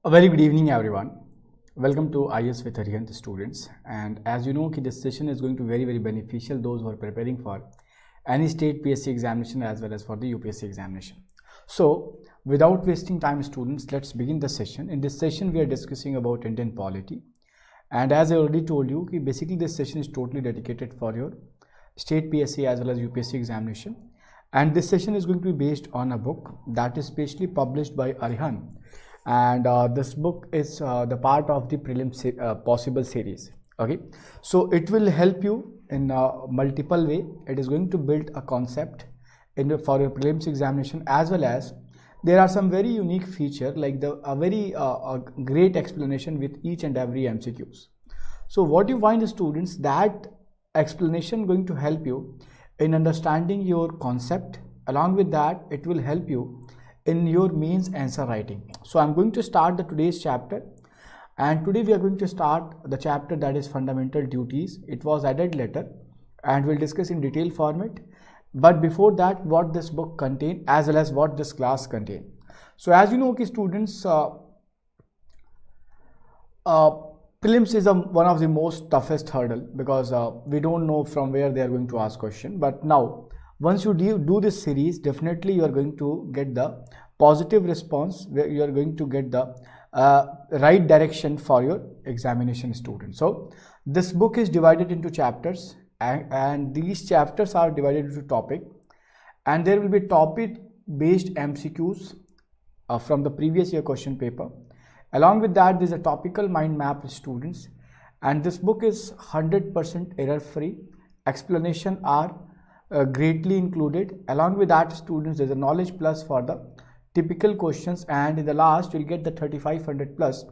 A very good evening everyone. Welcome to IAS with Arihant students, and as you know this session is going to be very beneficial those who are preparing for any state PSC examination as well as for the UPSC examination. So without wasting time students, let's begin the session. In this session we are discussing about Indian polity, and as I already told you basically this session is totally dedicated for your state PSC as well as UPSC examination, and this session is going to be based on a book that is specially published by Arihant. And this book is the part of the Prelims possible series. Okay, so it will help you in multiple way. It is going to build a concept for your prelims examination, as well as there are some very unique feature like a very great explanation with each and every MCQs. So what you find students, that explanation going to help you in understanding your concept. Along with that, it will help you in your mains answer writing. So I'm going to start the today's chapter, and today we are going to start the chapter that is fundamental duties. It was added later and we'll discuss in detailed format, but before that what this book contain as well as what this class contain. So as you know students, prelims is one of the most toughest hurdle, because we don't know from where they are going to ask question. But now once you do this series, definitely you are going to get the positive response, where you are going to get the right direction for your examination student. So this book is divided into chapters, and these chapters are divided into topic, and there will be topic based MCQs from the previous year question paper. Along with that, there is a topical mind map students, and this book is 100% error free. Explanation are greatly included. Along with that students, there's a knowledge plus for the typical questions, and in the last you'll get the 3500 plus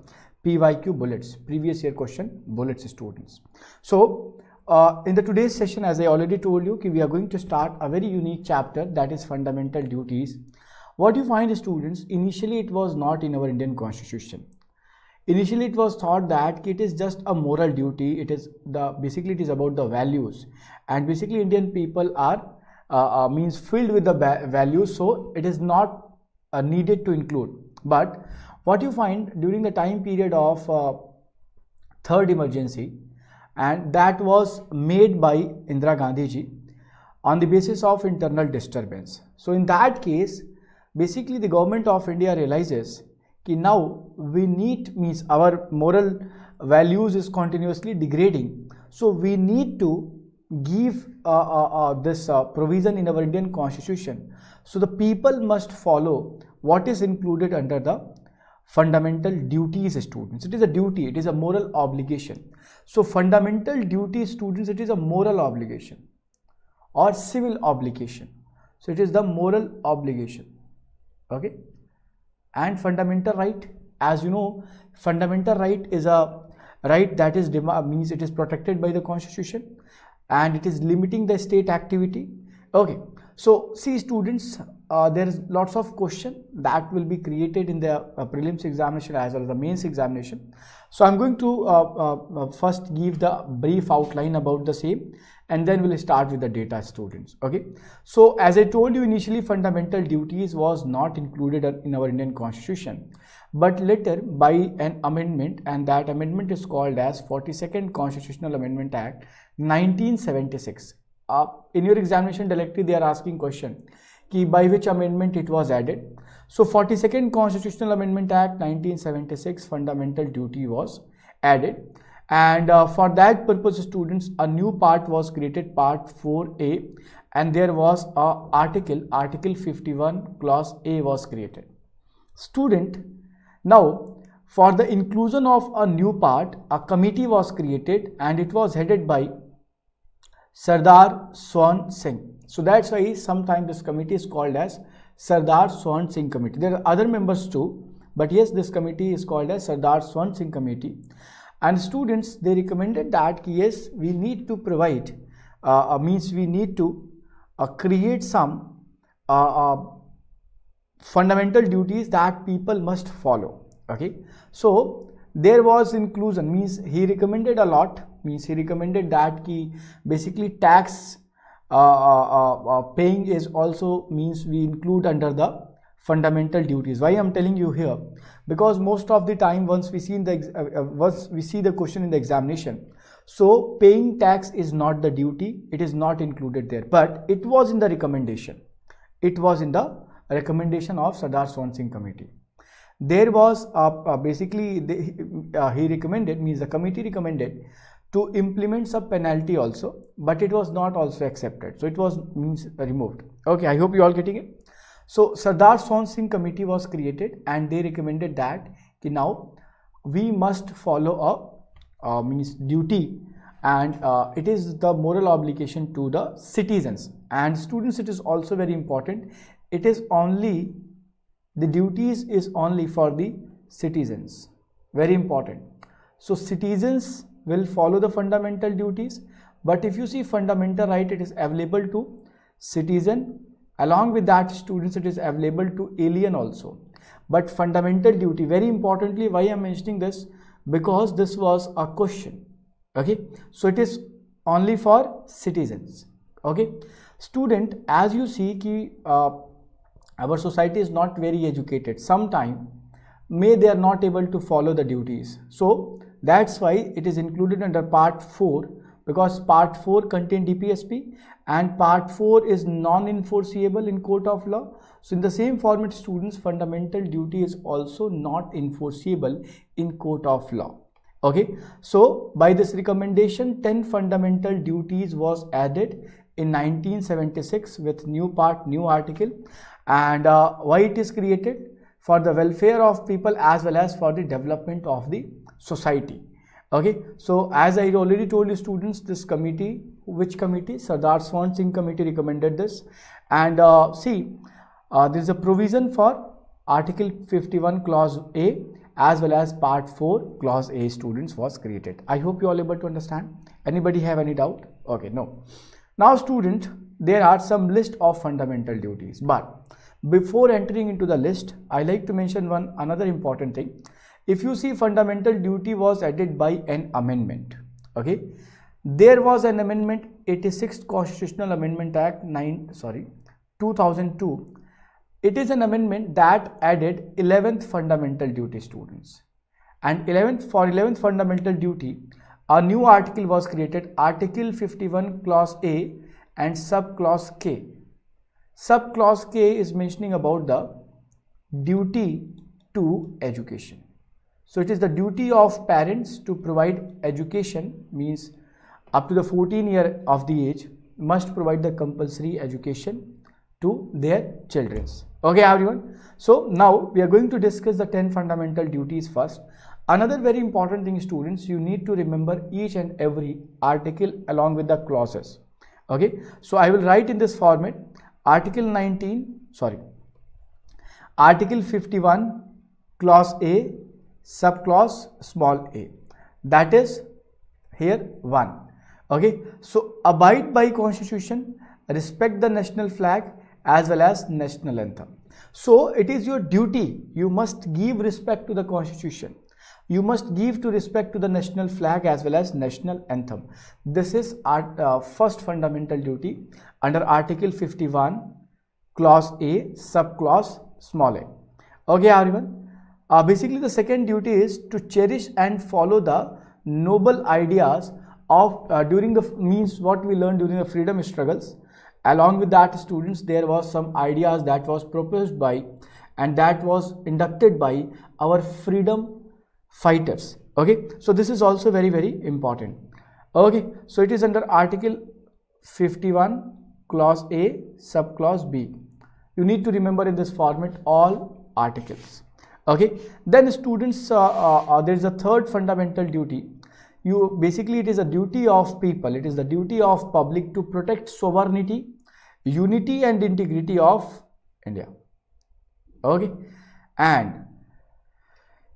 PYQ bullets, previous year question bullets students. So in the today's session, as I already told you, we are going to start a very unique chapter, that is fundamental duties. What you find students, initially it was not in our Indian constitution. Initially it was thought that it is just a moral duty. It is basically it is about the values, and basically Indian people are means filled with the values, so it is not needed to include. But what you find during the time period of third emergency, and that was made by Indira Gandhi ji on the basis of internal disturbance. So in that case, basically the government of India realizes now we need, means our moral values is continuously degrading, so we need to give this provision in our Indian constitution. So the people must follow what is included under the fundamental duties students. It is a duty, it is a moral obligation. So fundamental duty students, it is a moral obligation or civil obligation. So it is the moral obligation. Okay. And fundamental right, as you know, fundamental right is a right that is means it is protected by the constitution, and it is limiting the state activity. Okay, so see students, there is lots of question that will be created in the prelims examination as well as the mains examination. So I'm going to first give the brief outline about the same, and then we'll start with the data students. Okay, so as I told you, initially fundamental duties was not included in our Indian constitution, but later by an amendment, and that amendment is called as 42nd Constitutional Amendment Act 1976. In your examination directly they are asking question ki by which amendment it was added. So 42nd Constitutional Amendment Act 1976 fundamental duty was added, and for that purpose students, a new part was created, part 4A, and there was a article 51 clause A was created. Student, now for the inclusion of a new part, a committee was created, and it was headed by Sardar Swan Singh. So that's why sometimes this committee is called as Sardar Swan Singh Committee. There are other members too, but yes, this committee is called as Sardar Swan Singh Committee. And students, they recommended that yes, we need to provide means we need to create some fundamental duties that people must follow. Okay, so there was inclusion, means he recommended a lot, means he recommended that basically tax paying is also, means we include under the fundamental duties. Why I'm telling you here? Because most of the time, once we see the question in the examination, so paying tax is not the duty, it is not included there, but it was in the recommendation. It was in the recommendation of Sardar Swan Singh committee. There was he recommended, means the committee recommended to implement some penalty also, but it was not also accepted, so it was removed. Okay, I hope you all getting it. So Sardar Swan Singh committee was created and they recommended that now we must follow a duty, and it is the moral obligation to the citizens and students. It is also very important, it is only the duties is only for the citizens, very important. So citizens will follow the fundamental duties, but if you see fundamental right, it is available to citizen, along with that students, it is available to alien also. But fundamental duty, very importantly, why I am mentioning this, because this was a question. Okay, so it is only for citizens. Okay, student, as you see ki our society is not very educated, sometime they are not able to follow the duties, so that's why it is included under part 4, because part 4 contain DPSP and part 4 is non-enforceable in court of law. So in the same format, students, fundamental duty is also not enforceable in court of law. Okay, so by this recommendation, 10 fundamental duties was added in 1976 with new article, and why it is created? For the welfare of people as well as for the development of the society. Okay, so as I already told you students, this committee, which committee? Sardar Swan Singh committee recommended this, and there is a provision for article 51 clause A as well as part 4 clause A, students, was created. I hope you all able to understand. Anybody have any doubt? Okay, no. Now student, there are some list of fundamental duties, but before entering into the list, I like to mention another important thing. If you see, fundamental duty was added by an amendment. Okay, there was an amendment, 86th Constitutional Amendment Act 2002. It is an amendment that added 11th fundamental duty, students, and 11th fundamental duty, a new article was created, article 51 clause A and subclause K. Subclause K is mentioning about the duty to education. So it is the duty of parents to provide education, means up to the 14 year of the age must provide the compulsory education to their children. Okay everyone, so now we are going to discuss the 10 fundamental duties first. Another very important thing, students, you need to remember each and every article along with the clauses. Okay, so I will write in this format, article 51 clause A subclause small a, that is here 1. Okay, so abide by constitution, respect the national flag as well as national anthem. So it is your duty, you must give respect to the constitution, you must give to respect to the national flag as well as national anthem. This is our first fundamental duty under article 51 clause A subclause small a. Okay everyone, basically the second duty is to cherish and follow the noble ideas of during the what we learned during the freedom struggles. Along with that, students, there was some ideas that was proposed by and that was inducted by our freedom fighters. Okay, so this is also very, very important. Okay, so it is under article 51 clause A subclause B. You need to remember in this format all articles. Okay, then students, there is a third fundamental duty. It is a duty of people, it is the duty of public to protect sovereignty, unity and integrity of India. Okay, and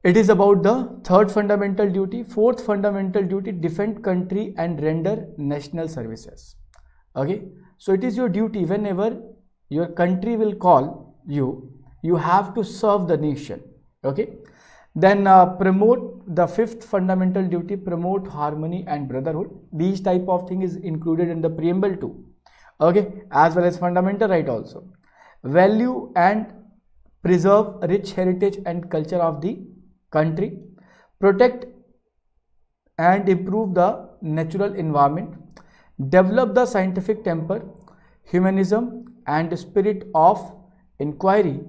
it is about the third fundamental duty. Fourth fundamental duty, defend country and render national services. Okay, so it is your duty, whenever your country will call you, you have to serve the nation. Okay, then promote the fifth fundamental duty, promote harmony and brotherhood. These type of thing is included in the preamble too. Okay, as well as fundamental right also. Value and preserve rich heritage and culture of the country, protect and improve the natural environment, develop the scientific temper, humanism and spirit of inquiry,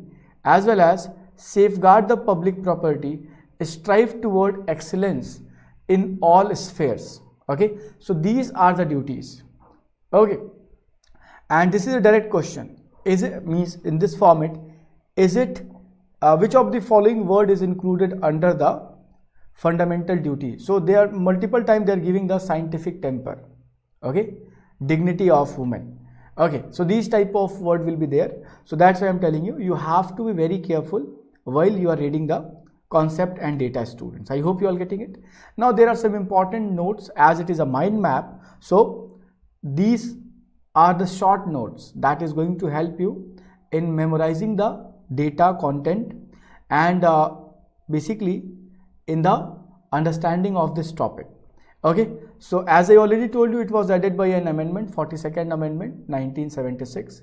as well as safeguard the public property, strive toward excellence in all spheres. Okay, so these are the duties. Okay, and this is a direct question. Is it, means in this format, is it which of the following word is included under the fundamental duty? So there are multiple times they are giving the scientific temper, okay, dignity of woman. Okay, so these type of word will be there. So that's why I'm telling you, you have to be very careful while you are reading the concept and data, students. I hope you are getting it. Now there are some important notes, as it is a mind map. So these are the short notes that is going to help you in memorizing the data content and basically in the understanding of this topic. Okay, so as I already told you, it was added by an amendment, 42nd amendment 1976.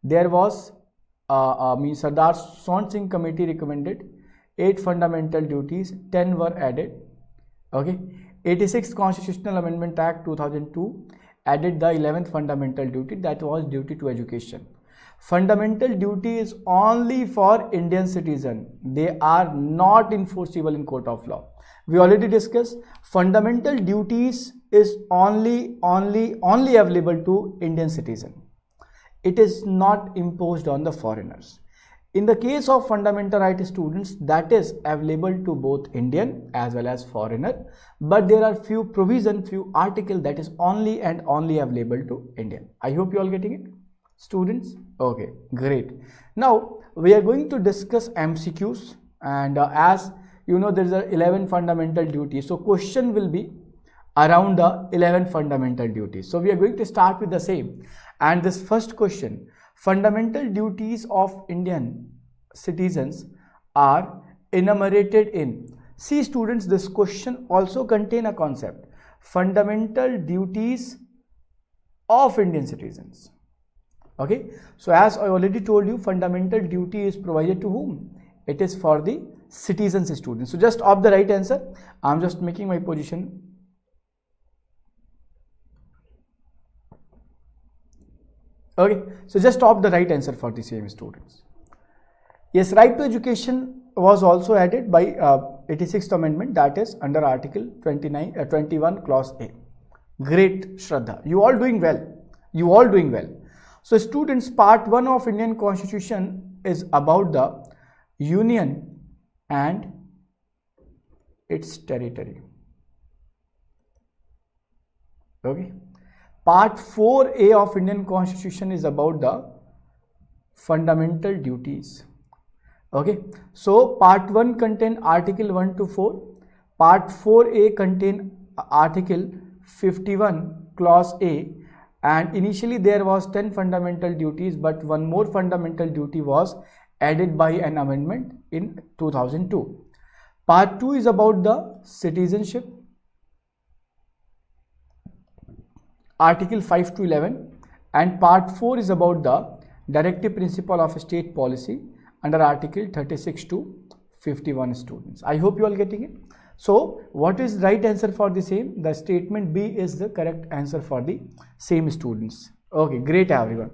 There was Sardar Swan Singh committee recommended 8 fundamental duties, 10 were added. Okay, 86th Constitutional Amendment Act 2002 added the 11th fundamental duty, that was duty to education. Fundamental duty is only for Indian citizen. They are not enforceable in court of law. We already discussed fundamental duties is only available to Indian citizen. It is not imposed on the foreigners. In the case of fundamental right students, that is available to both Indian as well as foreigner, but there are few provision, few article that is only and only available to Indian. I hope you all getting it, students. Okay, great. Now we are going to discuss MCQs, and as you know, there is a 11 fundamental duties. So question will be around the 11 fundamental duties. So we are going to start with the same. And this first question, fundamental duties of Indian citizens are enumerated in. See students, this question also contain a concept, fundamental duties of Indian citizens. Okay, so as I already told you, fundamental duty is provided to whom? It is for the citizens, students. So just opt the right answer. I'm just making my position. Okay, so just opt the right answer for the same, students. Yes, right to education was also added by 86th amendment, that is under article 21 clause A. Great, Shraddha, you all doing well, you all doing well. So students, part 1 of Indian Constitution is about the union and its territory. Okay, part 4A of Indian Constitution is about the fundamental duties. Okay, so part 1 contain article 1 to 4, part 4A contain article 51 clause A, and initially there was 10 fundamental duties, but one more fundamental duty was added by an amendment in 2002. Part 2 is about the citizenship, article 5 to 11, and part 4 is about the directive principle of state policy under article 36 to 51, students. I hope you all getting it. So what is right answer for the same? The statement B is the correct answer for the same, students. Okay, great everyone.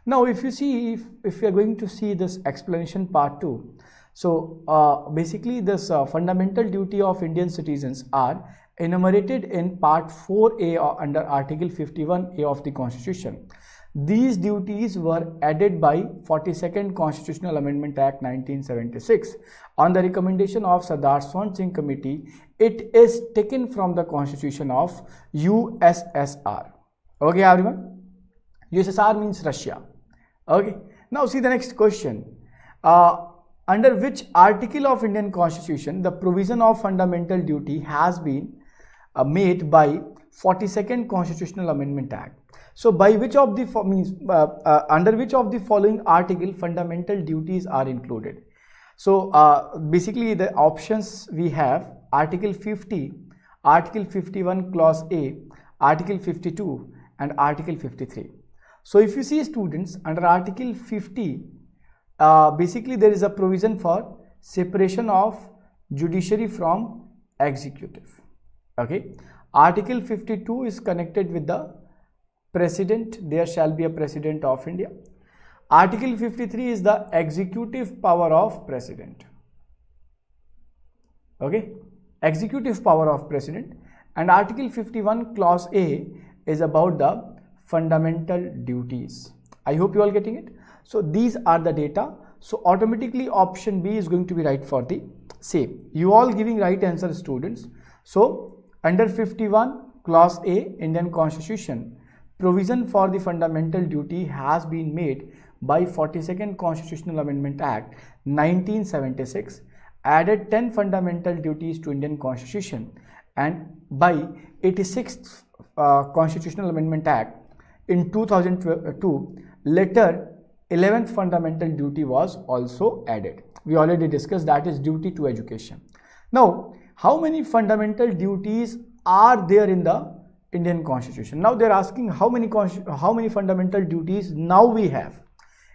Now if you see, if we are going to see this explanation part 2, so basically this fundamental duty of Indian citizens are enumerated in part 4A under article 51A of the Constitution. These duties were added by 42nd Constitutional Amendment Act 1976 on the recommendation of Sardar Swan Singh Committee. It is taken from the Constitution of USSR. Okay everyone, USSR means Russia. Okay, now see the next question. Under which article of Indian Constitution the provision of fundamental duty has been made by 42nd Constitutional Amendment Act? So by which of the under which of the following article fundamental duties are included? So basically the options we have article 50, article 51 clause A, article 52 and article 53. So if you see students, under article 50 basically there is a provision for separation of judiciary from executive. Okay, Article 52 is connected with the president. There shall be a president of India. Article 53 is the executive power of president. Okay, executive power of president. And Article 51 clause A is about the fundamental duties. I hope you all getting it. So these are the data. So automatically option B is going to be right for the same. You all giving right answer, students. So under 51 clause A Indian Constitution, provision for the fundamental duty has been made by 42nd Constitutional Amendment Act 1976, added 10 fundamental duties to Indian Constitution, and by 86th Constitutional Amendment Act in 2002, later 11th fundamental duty was also added. We already discussed, that is duty to education. Now, how many fundamental duties are there in the Indian Constitution? Now they are asking how many fundamental duties now we have.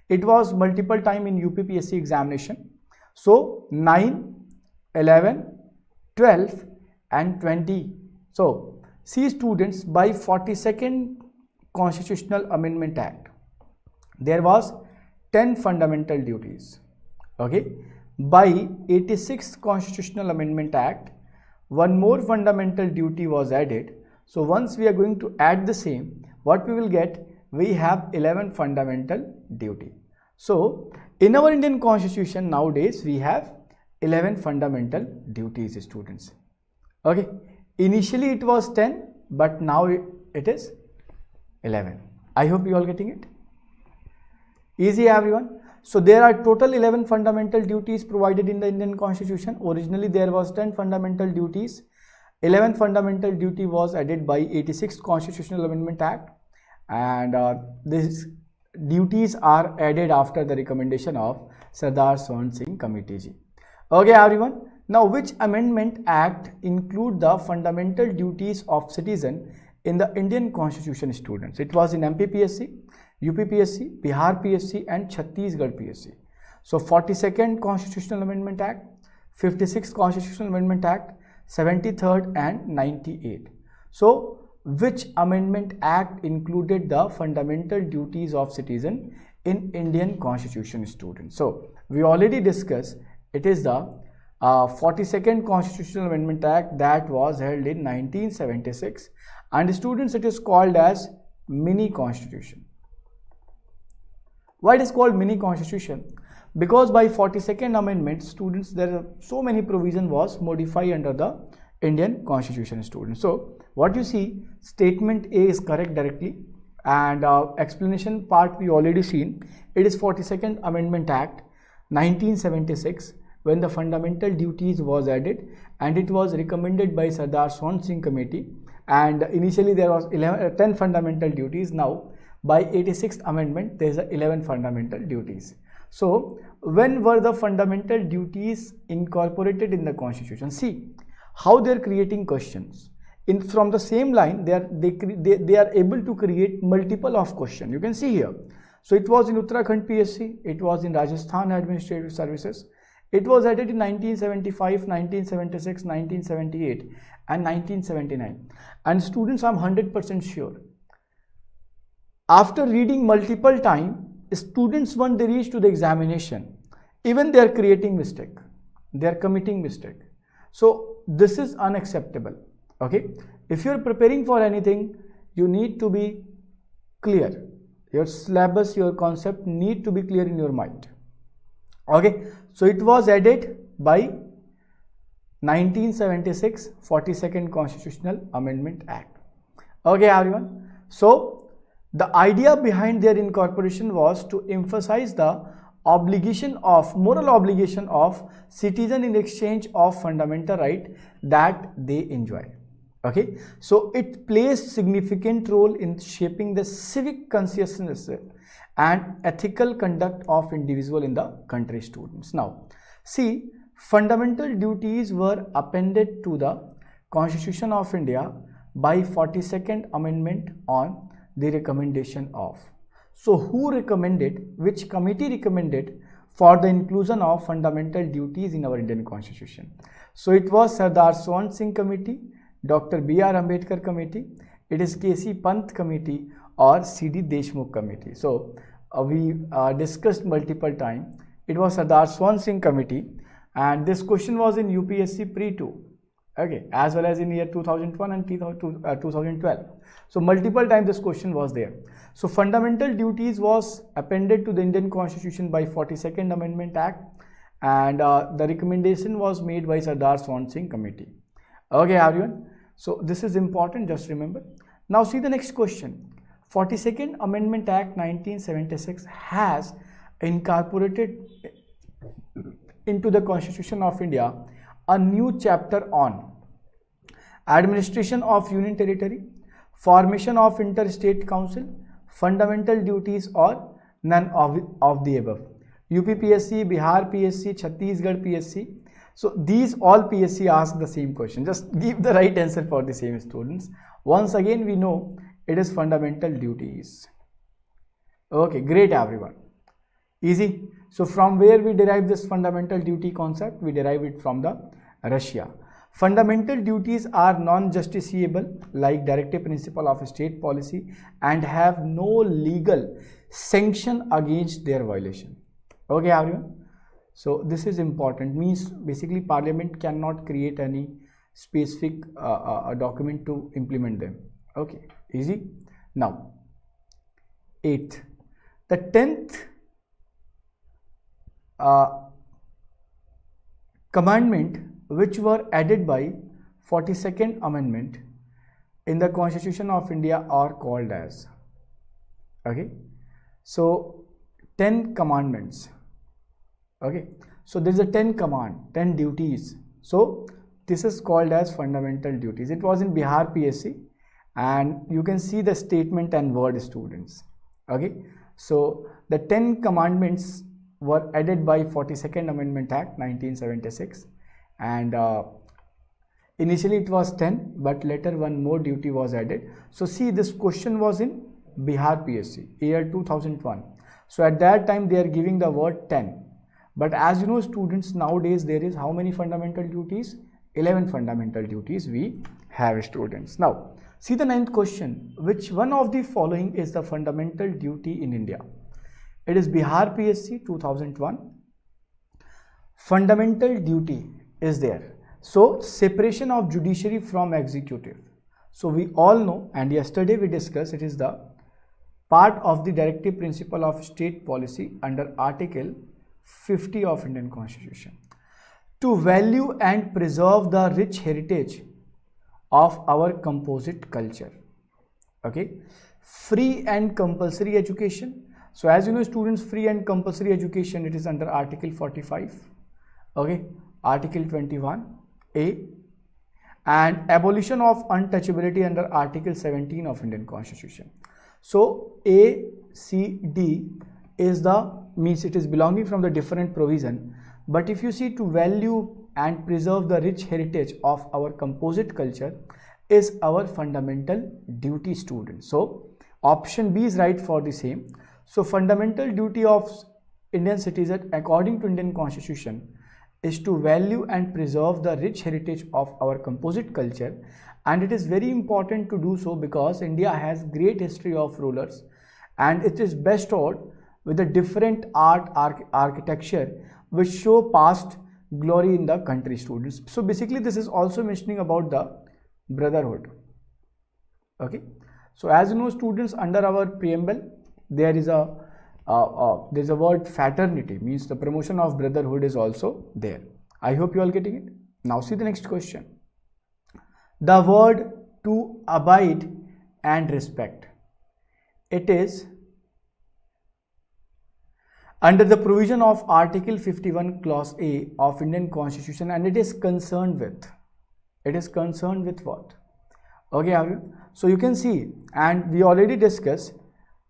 It was multiple time in UPPSC examination. So 9, 11, 12 and 20. So see students, by 42nd Constitutional Amendment Act, there was 10 fundamental duties. Okay, by 86th Constitutional Amendment Act, one more fundamental duty was added. So once we are going to add the same, what we will get, we have 11 fundamental duty. So in our Indian Constitution nowadays we have 11 fundamental duties, students. Okay, initially it was 10, but now it is 11. I hope you all getting it. Easy everyone. So there are total 11 fundamental duties provided in the Indian Constitution. Originally there was 10 fundamental duties. 11th fundamental duty was added by 86th Constitutional Amendment Act, and these duties are added after the recommendation of Sardar Swan Singh Committee. Okay everyone. Now which amendment act include the fundamental duties of citizen in the Indian Constitution, students? It was in MPPSC, UPPSC, Bihar PSC and Chhattisgarh PSC. So 42nd Constitutional Amendment Act, 56th Constitutional Amendment Act, 73rd and 98. So which amendment act included the fundamental duties of citizen in Indian Constitution, students? So we already discussed, it is the 42nd Constitutional Amendment Act that was held in 1976, and students, it is called as mini constitution. Why it is called mini constitution? Because by 42nd Amendment, students, there are so many provision was modified under the Indian Constitution, students. So what you see, statement A is correct directly, and explanation part we already seen. It is 42nd Amendment Act 1976 when the fundamental duties was added, and it was recommended by Sardar Swan Singh Committee, and initially there was 10 fundamental duties. Now by 86th Amendment there is 11 fundamental duties. So when were the fundamental duties incorporated in the Constitution? See how they are creating questions. From the same line, they are able to create multiple of questions. You can see here. So it was in Uttarakhand PSC, it was in Rajasthan Administrative Services. It was added in 1975, 1976, 1978 and 1979. And students, I am 100% sure, after reading multiple time, students, when they reach to the examination, even they are creating mistake, they are committing mistake. So this is unacceptable. Okay, if you are preparing for anything, you need to be clear. Your syllabus, your concept need to be clear in your mind. Okay, so it was added by 1976 42nd Constitutional Amendment Act. Okay everyone, so the idea behind their incorporation was to emphasize the moral obligation of citizen in exchange of fundamental right that they enjoy. Okay, so it plays significant role in shaping the civic consciousness and ethical conduct of individual in the country, students. Now see, fundamental duties were appended to the Constitution of India by 42nd Amendment on the recommendation of. So who recommended, which committee recommended for the inclusion of fundamental duties in our Indian Constitution? So it was Sardar Swan Singh Committee, Dr. B.R. Ambedkar Committee, it is K.C. Pant Committee, or C.D. Deshmukh Committee. So we discussed multiple times. It was Sardar Swan Singh Committee, and this question was in UPSC Pre-2, okay, as well as in year 2001 and 2012. So multiple times this question was there. So fundamental duties was appended to the Indian Constitution by 42nd Amendment Act, and the recommendation was made by Sardar Swan Singh Committee. Okay, everyone. So this is important, just remember. Now see the next question. 42nd Amendment Act 1976 has incorporated into the Constitution of India a new chapter on administration of union territory, formation of interstate council, fundamental duties, or none of the above. UPPSC, Bihar PSC, Chhattisgarh PSC. So these all PSC ask the same question. Just give the right answer for the same students. Once again, we know it is fundamental duties. Okay, great everyone. Easy. So from where we derive this fundamental duty concept? We derive it from the Russia. Fundamental duties are non-justiciable like directive principle of state policy and have no legal sanction against their violation. Okay everyone. So this is important, means basically Parliament cannot create any specific document to implement them. Okay, easy. Now 8th, the 10th commandment which were added by 42nd Amendment in the Constitution of India are called as, okay, so 10 commandments. Okay, so there is a 10 duties. So this is called as fundamental duties. It was in Bihar PSC, and you can see the statement and word, students. Okay, so the 10 commandments were added by 42nd Amendment Act 1976, and initially it was 10, but later one more duty was added. So see, this question was in Bihar PSC year 2001. So at that time they are giving the word 10. But as you know students, nowadays there is how many fundamental duties? 11 fundamental duties we have, students. Now see the 9th question. Which one of the following is the fundamental duty in India? It is Bihar PSC 2001. Fundamental duty is there. So separation of judiciary from executive. So we all know, and yesterday we discussed, it is the part of the directive principle of state policy under Article 50 of Indian Constitution, to value and preserve the rich heritage of our composite culture. Okay, free and compulsory education. So as you know students, free and compulsory education, it is under Article 45, okay, Article 21A, and abolition of untouchability under Article 17 of Indian Constitution. So A, C, D is the, means it is belonging from the different provision, but if you see to value and preserve the rich heritage of our composite culture is our fundamental duty, students. So option B is right for the same. So fundamental duty of Indian citizen according to Indian Constitution is to value and preserve the rich heritage of our composite culture, and it is very important to do so because India has great history of rulers and it is bestowed with a different architecture which show past glory in the country, students. So basically this is also mentioning about the brotherhood. Okay, so as you know students, under our preamble there is a word fraternity, means the promotion of brotherhood is also there. I hope you all getting it. Now see the next question. The word to abide and respect, it is under the provision of Article 51 Clause A of Indian Constitution, and it is concerned with what? Okay, so you can see, and we already discussed,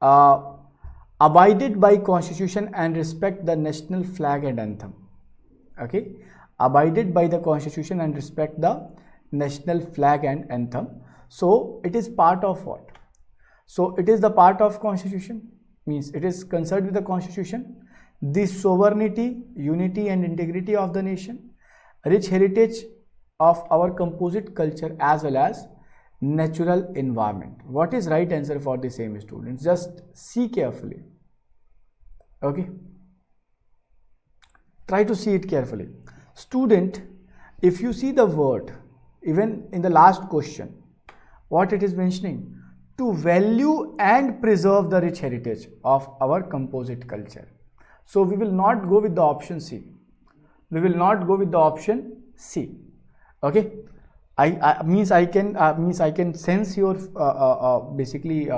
abided by Constitution and respect the national flag and anthem. Okay, abided by the Constitution and respect the national flag and anthem. So it is part of what? So it is the part of Constitution, means it is concerned with the Constitution, the sovereignty, unity and integrity of the nation, rich heritage of our composite culture as well as natural environment. What is right answer for the same, students? Just see carefully. Okay, try to see it carefully. Student, if you see the word, even in the last question, what it is mentioning? To value and preserve the rich heritage of our composite culture. So we will not go with the option C. We will not go with the option C. Okay, I can sense your basically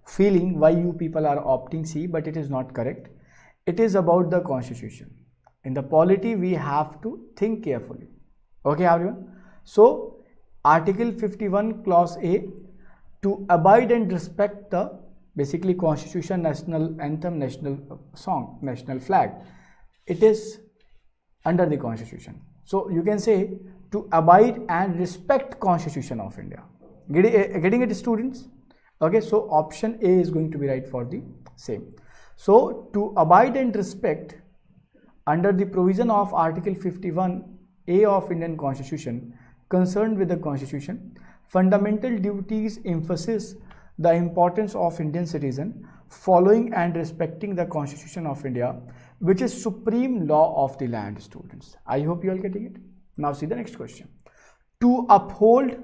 feeling why you people are opting C, but it is not correct. It is about the constitution. In the polity, we have to think carefully. Okay, everyone. So Article 51 Clause A, to abide and respect the basically constitution, national anthem, national song, national flag, it is under the constitution. So you can say to abide and respect Constitution of India. Getting it, students? Okay, so option A is going to be right for the same. So to abide and respect under the provision of Article 51A of Indian Constitution concerned with the Constitution, fundamental duties emphasize the importance of Indian citizen following and respecting the Constitution of India, which is supreme law of the land, students. I hope you are getting it. Now see the next question. To uphold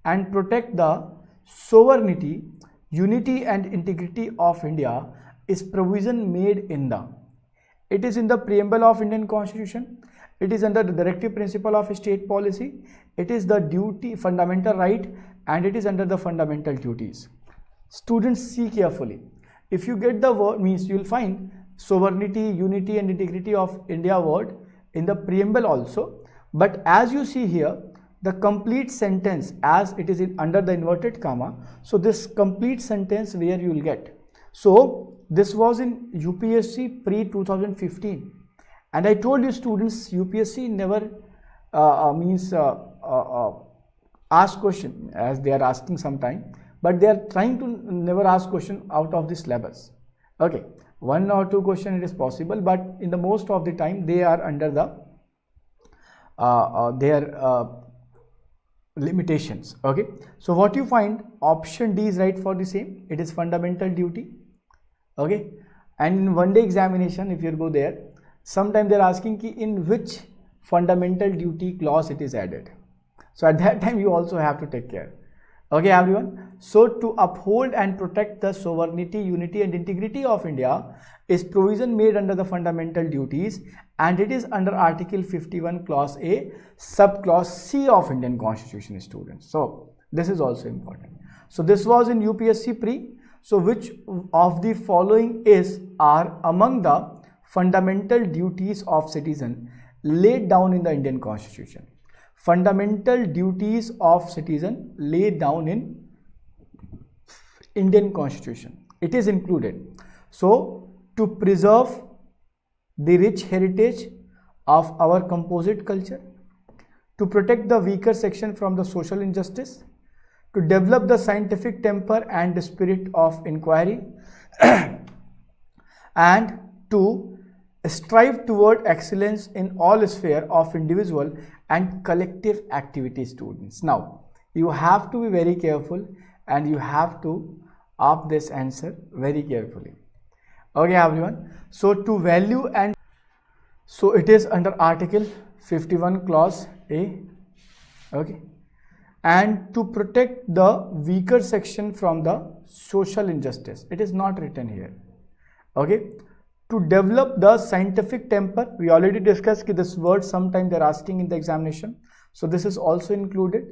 and protect the sovereignty, unity and integrity of India is provision made in the, it is in the preamble of Indian Constitution, it is under the directive principle of state policy, it is the duty, fundamental right, and it is under the fundamental duties. Students, see carefully. If you get the word, means you will find sovereignty, unity and integrity of India word in the preamble also, but as you see here, the complete sentence as it is under the inverted comma, so this complete sentence where you will get. So this was in UPSC pre 2015, and I told you students, UPSC never ask question as they are asking sometime, but they are trying to never ask question out of this syllabus. Okay, one or two question it is possible, but in the most of the time they are under the their limitations. Okay, so what you find, option D is right for the same. It is fundamental duty. Okay, and in one day examination, if you go there, sometimes they are asking ki in which fundamental duty clause it is added. So at that time you also have to take care. Okay, everyone. So to uphold and protect the sovereignty, unity and integrity of India is provision made under the fundamental duties, and it is under Article 51 Clause A, subclause C of Indian Constitution, students. So this is also important. So this was in UPSC pre. So which of the following are among the fundamental duties of citizen laid down in the Indian Constitution? Fundamental duties of citizen laid down in Indian Constitution. It is included. So to preserve the rich heritage of our composite culture, to protect the weaker section from the social injustice, to develop the scientific temper and the spirit of inquiry, and to strive toward excellence in all spheres of individual and collective activity, students. Now you have to be very careful and you have to opt this answer very carefully. Okay, everyone. So to value and, so it is under Article 51 Clause A. Okay, and to protect the weaker section from the social injustice, it is not written here. Okay, to develop the scientific temper, we already discussed this word sometime they're asking in the examination, so this is also included,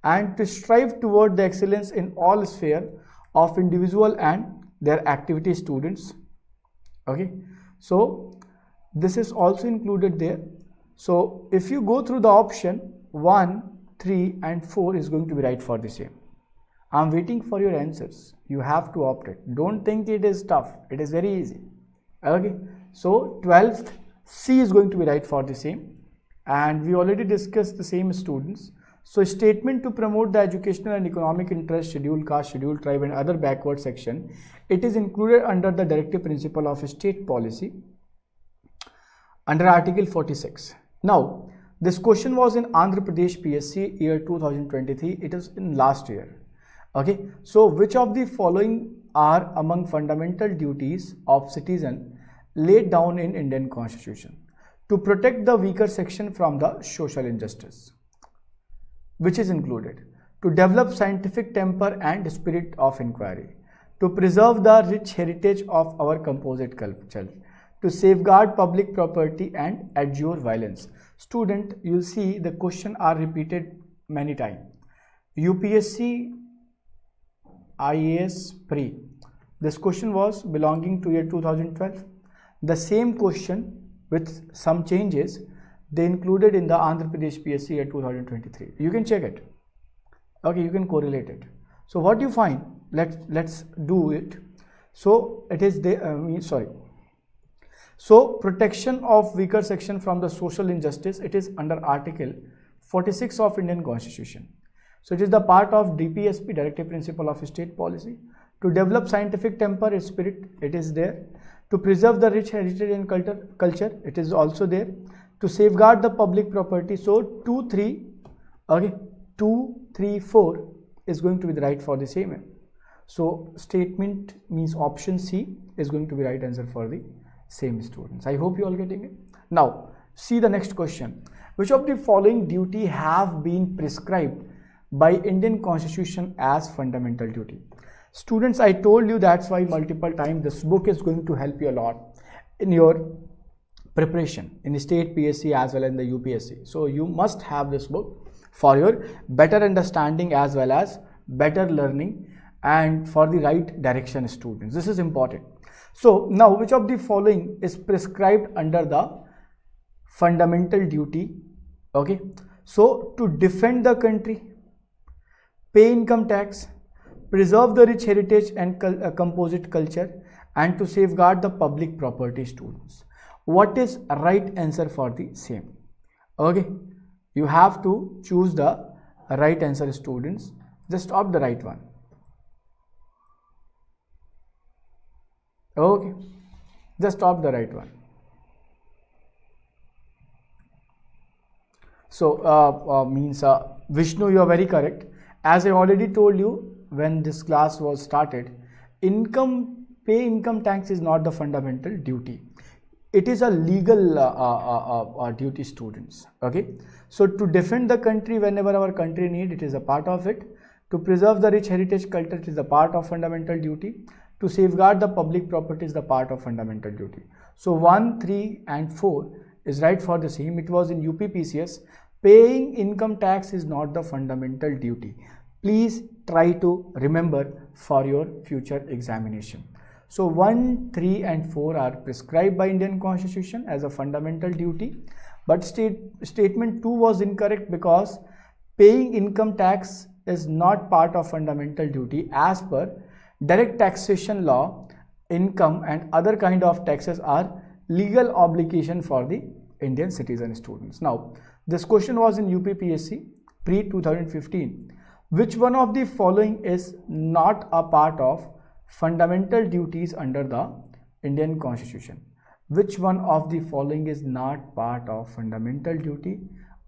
and to strive toward the excellence in all sphere of individual and their activity, students. Okay, so this is also included there. So if you go through the option 1, 3 and 4 is going to be right for the same. I'm waiting for your answers. You have to opt it. Don't think it is tough. It is very easy. Okay, so 12th C is going to be right for the same, and we already discussed the same, students. So statement to promote the educational and economic interest, scheduled caste, scheduled tribe and other backward section, it is included under the directive principle of state policy. under Article 46. Now, this question was in Andhra Pradesh PSC year 2023. It is in last year. Okay, so which of the following are among fundamental duties of citizen laid down in Indian Constitution? To protect the weaker section from the social injustice, which is included. To develop scientific temper and spirit of inquiry. To preserve the rich heritage of our composite culture. To safeguard public property and adjure violence. Student, you'll see the question are repeated many times. UPSC IAS Pre. This question was belonging to year 2012. The same question with some changes they included in the Andhra Pradesh PSC year 2023. You can check it. Okay, you can correlate it. So what you find? Let's do it. So it is So protection of weaker section from the social injustice, it is under Article 46 of Indian Constitution. So it is the part of DPSP, Directive Principle of State Policy. To develop scientific temper and spirit, it is there. To preserve the rich heritage and culture, it is also there. To safeguard the public property. So 2, 3, okay, 2, 3, 4 is going to be the right for the same. So statement means option C is going to be right answer for the same, students. I hope you all getting it. Now see the next question. Which of the following duty have been prescribed by Indian Constitution as fundamental duty? Students, I told you that's why multiple times this book is going to help you a lot in your preparation in the state PSC as well as in the UPSC. So you must have this book for your better understanding as well as better learning and for the right direction, students. This is important. So now, which of the following is prescribed under the fundamental duty? Okay, so to defend the country, pay income tax, preserve the rich heritage and composite culture, and to safeguard the public property, students. What is right answer for the same? Okay, you have to choose the right answer, students. Just opt the right one. Okay, just opt the right one. So Vishnu, you are very correct. As I already told you when this class was started, pay income tax is not the fundamental duty. It is a legal duty, students. Okay, so to defend the country whenever our country need, it is a part of it. To preserve the rich heritage culture, it is a part of fundamental duty. To safeguard the public property is the part of fundamental duty. So 1, 3 and 4 is right for the same. It was in UPPCS. Paying income tax is not the fundamental duty. Please try to remember for your future examination. So 1, 3 and 4 are prescribed by Indian Constitution as a fundamental duty. But statement 2 was incorrect because paying income tax is not part of fundamental duty. As per direct taxation law, income and other kind of taxes are legal obligation for the Indian citizen, students. Now, this question was in UPPSC pre-2015. Which one of the following is not a part of fundamental duties under the Indian Constitution? Which one of the following is not part of fundamental duty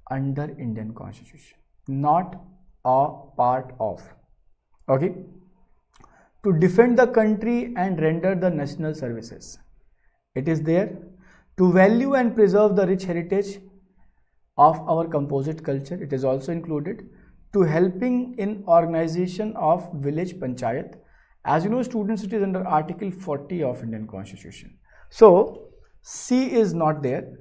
under Indian Constitution? Not a part of. Okay. To defend the country and render the national services, it is there. To value and preserve the rich heritage of our composite culture, it is also included. To helping in organization of village panchayat, as you know, students, it is under Article 40 of Indian Constitution. So C is not there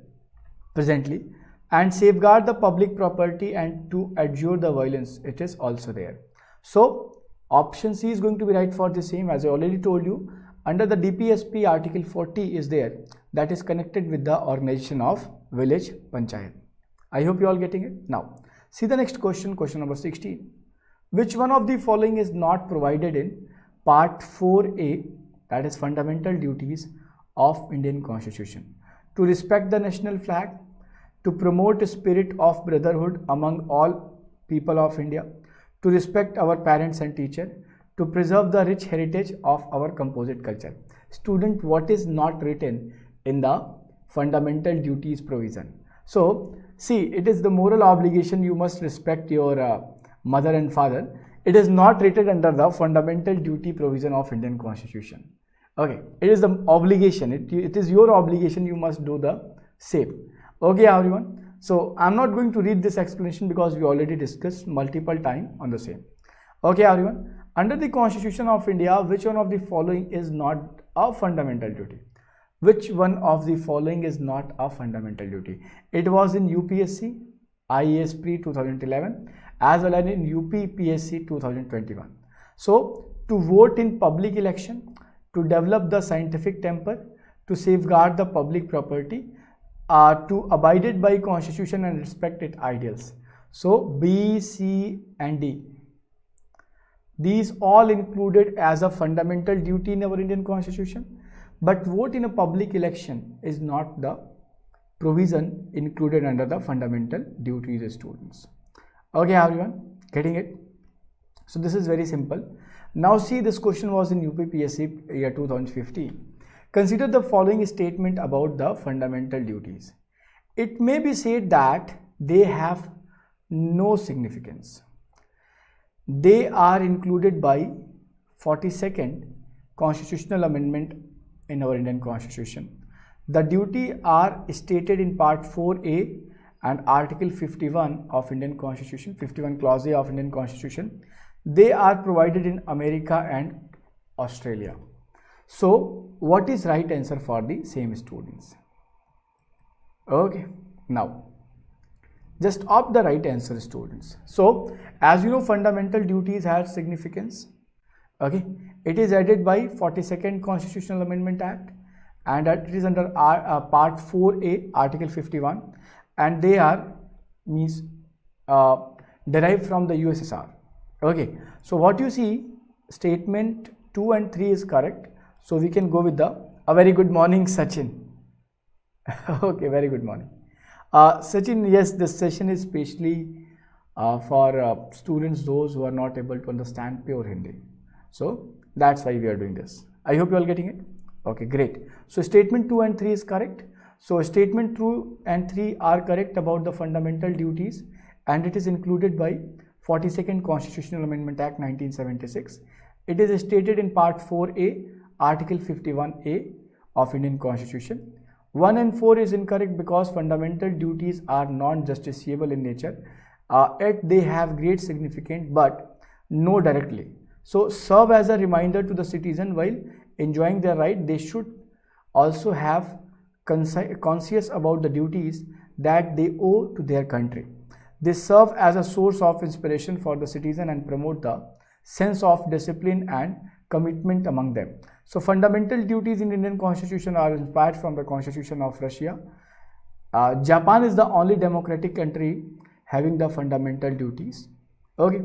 presently. And safeguard the public property and to adjure the violence, it is also there. So option C is going to be right for the same. As I already told you, under the DPSP, Article 40 is there, that is connected with the organization of village panchayat. I hope you all getting it. Now see the next question, question number 16. Which one of the following is not provided in part 4A, that is fundamental duties of Indian Constitution? To respect the national flag, to promote a spirit of brotherhood among all people of India, to respect our parents and teachers, to preserve the rich heritage of our composite culture. Student, what is not written in the fundamental duties provision. So see, it is the moral obligation you must respect your mother and father. It is not rated under the fundamental duty provision of Indian Constitution. Okay, it is the obligation. It is your obligation. You must do the same. Okay, everyone. So I'm not going to read this explanation because we already discussed multiple times on the same. Okay, everyone. Under the Constitution of India, which one of the following is not a fundamental duty? Which one of the following is not a fundamental duty? It was in UPSC, IAS pre 2011, as well as in UPPSC 2021. So, to vote in public election, to develop the scientific temper, to safeguard the public property, to abide it by Constitution and respect its ideals. So, B, C and D. These all included as a fundamental duty in our Indian Constitution. But vote in a public election is not the provision included under the fundamental duties of students. Okay, everyone, getting it? So this is very simple. Now see, this question was in UPPSC year 2015. Consider the following statement about the fundamental duties. It may be said that they have no significance. They are included by 42nd Constitutional Amendment in our Indian Constitution. The duty are stated in Part 4A and Article 51 of Indian Constitution, 51 Clause A of Indian Constitution. They are provided in America and Australia. So, what is right answer for the same students? Okay, now just opt the right answer, students. So, as you know, fundamental duties have significance. Okay, it is added by 42nd Constitutional Amendment Act, and it is under Part 4A, Article 51, and they are derived from the USSR. Okay, so what you see, statement 2 and 3 is correct. So we can go with a very good morning, Sachin. Okay, very good morning. Sachin, yes, this session is specially for students, those who are not able to understand pure Hindi. So that's why we are doing this. I hope you are getting it. Okay, great. So statement 2 and 3 is correct. So statement 2 and 3 are correct about the fundamental duties, and it is included by 42nd Constitutional Amendment Act 1976. It is stated in Part 4A, Article 51A of Indian Constitution. 1 and 4 is incorrect because fundamental duties are non-justiciable in nature, yet they have great significance but no directly. So serve as a reminder to the citizen while enjoying their right, they should also have conscious about the duties that they owe to their country. They serve as a source of inspiration for the citizen and promote the sense of discipline and commitment among them. So fundamental duties in Indian Constitution are inspired from the Constitution of Russia. Japan is the only democratic country having the fundamental duties. Okay.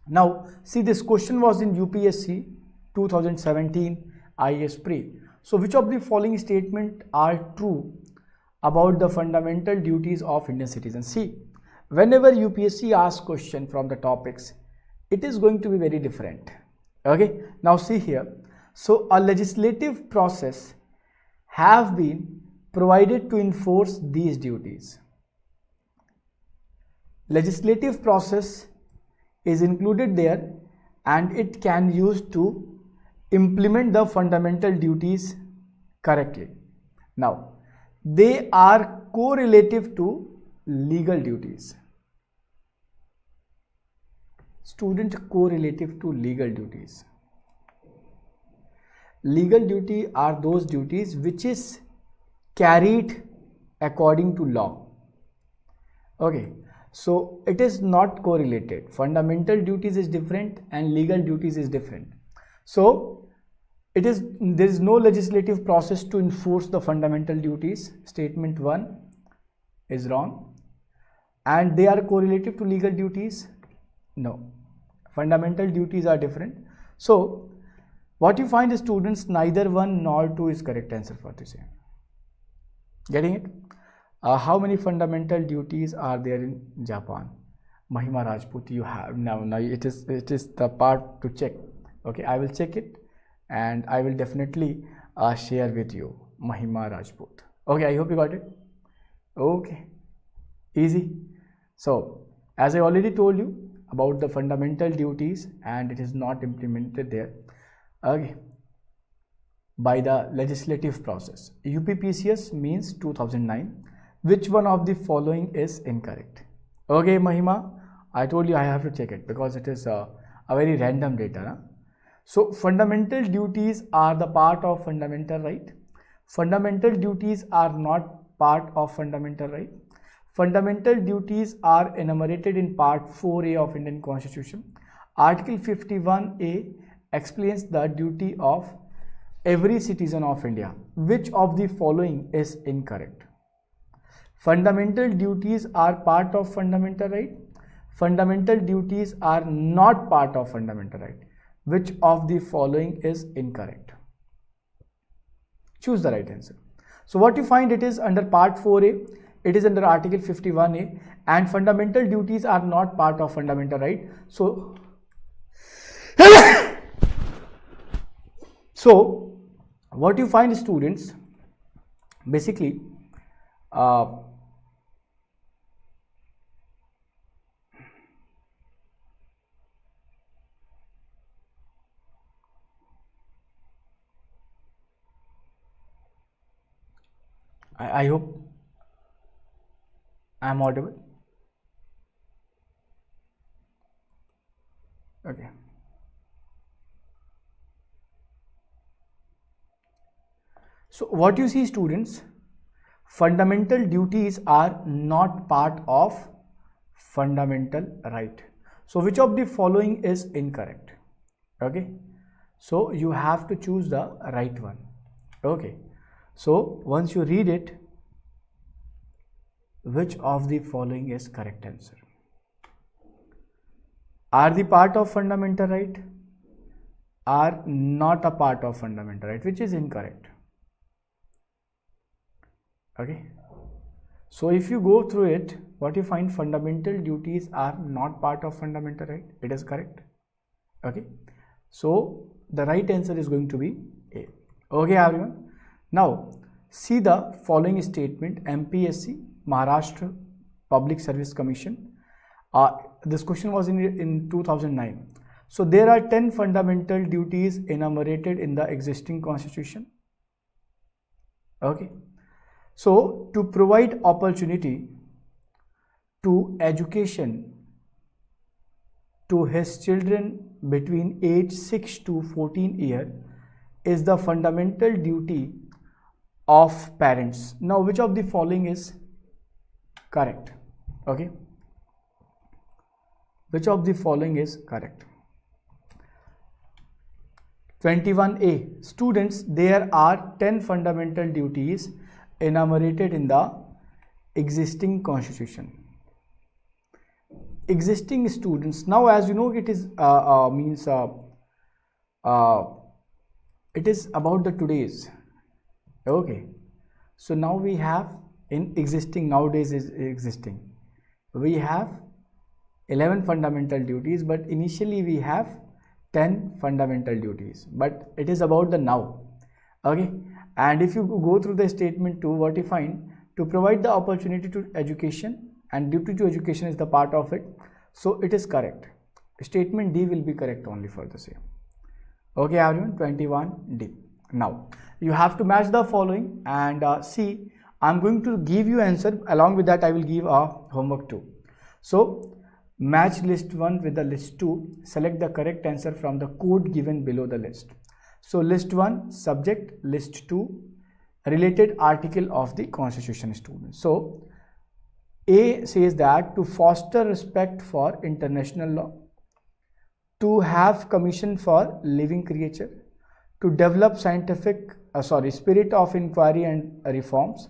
Now, see, this question was in UPSC 2017 IAS pre. So, which of the following statements are true about the fundamental duties of Indian citizens? See, whenever UPSC asks question from the topics, it is going to be very different. Okay. Now, see here. So, a legislative process have been provided to enforce these duties. Legislative process is included there, and it can use to implement the fundamental duties correctly. Now, they are correlative to legal duties. Student, correlative to legal duties. Legal duty are those duties which is carried according to law. Okay. So it is not correlated. Fundamental duties is different and legal duties is different. So there is no legislative process to enforce the fundamental duties. Statement 1 is wrong. And they are correlative to legal duties? No. Fundamental duties are different. So what you find is, students, neither 1 nor 2 is correct answer for the same. Getting it? How many fundamental duties are there in Japan? Mahima Rajput, you have now it is the part to check. Okay, I will check it and I will definitely share with you. Mahima Rajput. Okay, I hope you got it. Okay, easy. So as I already told you about the fundamental duties, and it is not implemented there, okay, by the legislative process. UPPCS means 2009. Which one of the following is incorrect? Okay, Mahima, I told you I have to check it because it is a very random data. Huh? So fundamental duties are the part of fundamental right. Fundamental duties are not part of fundamental right. Fundamental duties are enumerated in Part 4A of Indian Constitution. Article 51A explains the duty of every citizen of India. Which of the following is incorrect? Fundamental duties are part of fundamental right. Fundamental duties are not part of fundamental right. Which of the following is incorrect? Choose the right answer. So what you find, it is under Part 4A, it is under Article 51A, and fundamental duties are not part of fundamental right. So, so what you find, students, basically I hope I am audible. Okay. So what you see, students, fundamental duties are not part of fundamental right. So which of the following is incorrect? Okay. So you have to choose the right one. Okay. So once you read it, which of the following is correct answer? Are the part of fundamental right? Are not a part of fundamental right, which is incorrect. Okay. So if you go through it, what you find, fundamental duties are not part of fundamental right. It is correct. Okay. So the right answer is going to be A. Okay, everyone. Now see the following statement. MPSC, Maharashtra Public Service Commission. This question was in 2009. So there are 10 fundamental duties enumerated in the existing constitution. Okay. So to provide opportunity to education to his children between age 6 to 14 years is the fundamental duty of parents. Now which of the following is correct? Okay. Which of the following is correct? 21A. Students, there are 10 fundamental duties enumerated in the existing constitution. Existing, students, now as you know, it is it is about the today's. Okay. So now we have in existing, nowadays is existing, we have 11 fundamental duties, but initially we have 10 fundamental duties, but it is about the now. Okay. And if you go through the statement 2, what you find, to provide the opportunity to education, and duty to education is the part of it, so it is correct. Statement D will be correct only for the same. Okay, everyone, 21D. Now you have to match the following and see. I'm going to give you answer. Along with that, I will give a homework too. So match list 1 with the list 2. Select the correct answer from the code given below the list. So list 1 subject, list 2 related article of the constitution, students. So A says that to foster respect for international law, to have commission for living creature, to develop scientific spirit of inquiry and reforms,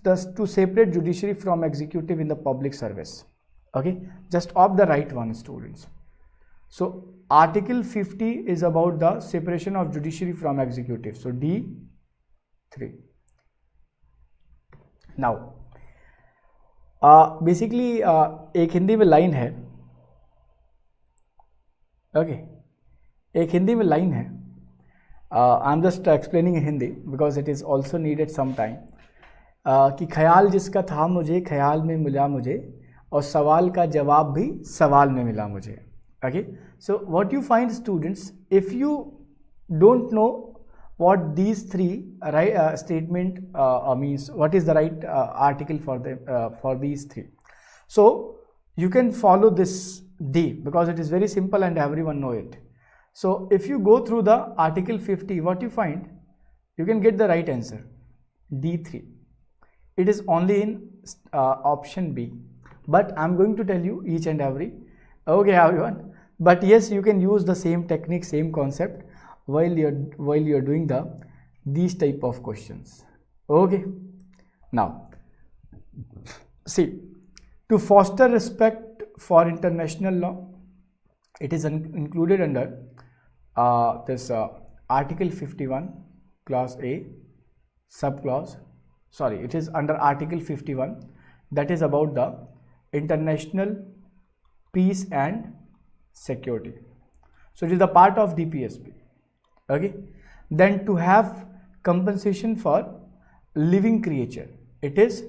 thus to separate judiciary from executive in the public service. Okay, just opt the right one, students. So article 50 is about the separation of judiciary from executive, so D3. Now basically एक हिंदी में line है. Okay, एक हिंदी में line है. I am just explaining in Hindi because it is also needed some time. कि ख्याल जिसका था मुझे ख्याल में मिला मुझे, और सवाल का जवाब भी सवाल में मिला मुझे. Okay, so what you find students, if you don't know what these three right statement means, what is the right article for these three, so you can follow this D because it is very simple and everyone know it. So if you go through the article 50, what you find, you can get the right answer, D3. It is only in option B, but I'm going to tell you each and every. Okay everyone, but yes, you can use the same technique, same concept while you're doing these type of questions. Okay, now see, to foster respect for international law, it is included under this article 51 clause A subclause, sorry, it is under article 51, that is about the international peace and security. So it is the part of DPSP. Okay, then to have compensation for living creature, it is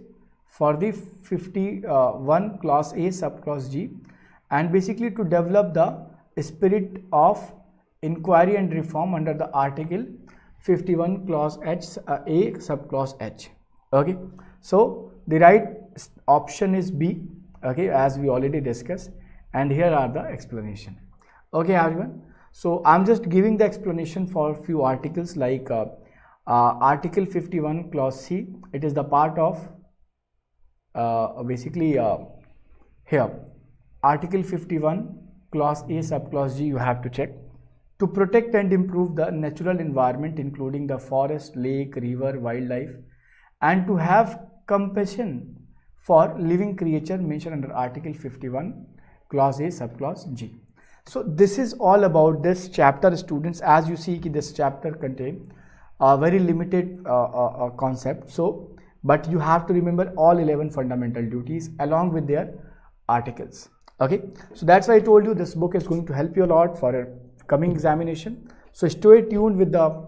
for the 51 clause A subclause G, and basically to develop the spirit of inquiry and reform under the article 51 clause H A subclause H. Okay, so the right option is B. Okay, as we already discussed, and here are the explanation. Okay everyone, so I'm just giving the explanation for few articles like article 51 clause C. It is the part of basically here article 51 clause A subclause G, you have to check. To protect and improve the natural environment including the forest, lake, river, wildlife, and to have compassion for living creature mentioned under article 51 clause A subclause G. So this is all about this chapter students. As you see, this chapter contain a very limited concept, so but you have to remember all 11 fundamental duties along with their articles. Okay, so that's why I told you this book is going to help you a lot for a coming examination. So stay tuned with the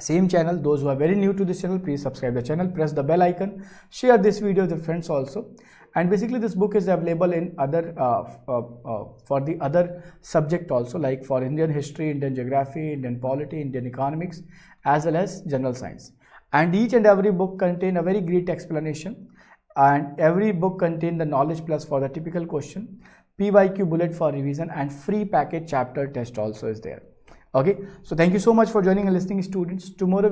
same channel. Those who are very new to this channel, please subscribe the channel, press the bell icon, share this video with your friends also. And basically this book is available in other for the other subject also, like for Indian history, Indian geography, Indian polity, Indian economics, as well as general science. And each and every book contain a very great explanation, and every book contain the knowledge plus for the typical question, PYQ bullet for revision, and free package chapter test also is there. Okay, so thank you so much for joining and listening students. Tomorrow